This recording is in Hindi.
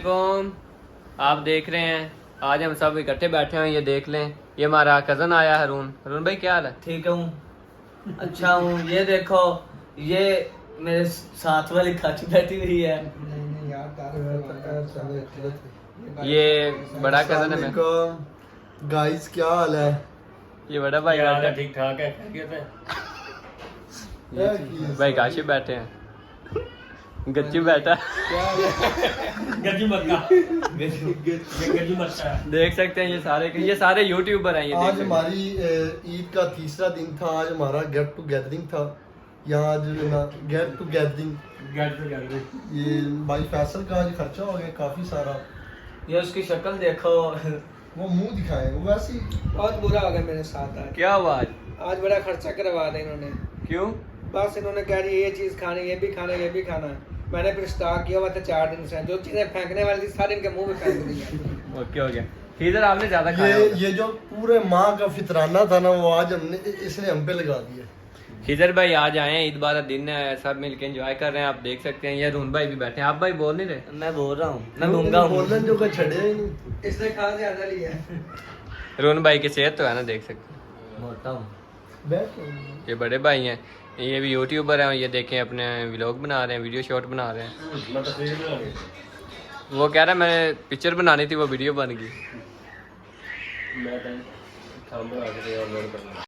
आप देख रहे हैं आज हम सब इकट्ठे बैठे हैं। ये देख लें, ये हमारा कजन आया हरून भाई, क्या हाल है? ठीक हूँ, अच्छा हूँ। ये देखो, ये मेरे साथ वाली खाची बैठी हुई है। ये बड़ा कजन है गाइस, क्या हाल है? ये बड़ा भाई बैठा है। ठीक ठाक है। भाई काशी बैठे हैं, गच्ची बैठा गज्जी मक्का देख सकते हैं। ये सारे यूट्यूबर हैं। ये आज देख हमारी ईद का तीसरा दिन था। आज हमारा गेट टू गैदरिंग था। यहाँ आज गेट टू गैदरिंग। ये भाई फैसल का आज खर्चा हो गया काफी सारा। ये उसकी शक्ल देखो। वो मुंह दिखाए, वो वैसे ही बहुत बुरा हो गया मेरे साथ आज। क्या हुआ आज बड़ा खर्चा करवा दिया इन्होंने। क्यों? बस इन्होंने कह रही ये चीज खानी, ये भी खाना, ये भी खाना। मैंने फिर स्टॉक किया हुआ था 4 दिन से। जो चीजें फेंकने वाली थी सारी इनके मुंह में फेंक दी है। ओके हो गया। इधर आपने ज्यादा खाया होगा। ये जो पूरे माँ का फितराना था ना, वो आज इसने हम पे लगा दिया। खिजर भाई आज आए हैं, ईद वाला दिन है, सब मिलके एंजॉय कर रहे हैं। आप देख सकते हैं ये रून भाई भी बैठे हैं। आप भाई बोल नहीं रहे? मैं बोल रहा हूँ, मैं गूंगा हूँ। बोलने जो का छड़े ही नहीं। इसने खा ज्यादा लिया। रून भाई की सेहत तो है ना, देख सकते हैं। मोटा हूँ। बैठ ये बड़े भाई हैं, ये भी यूट्यूबर हैं। ये देखें अपने व्लॉग बना रहे हैं, वीडियो शॉट बना रहे हैं। वो कह रहा है मैं पिक्चर बनानी थी, वो वीडियो बन गई। मैं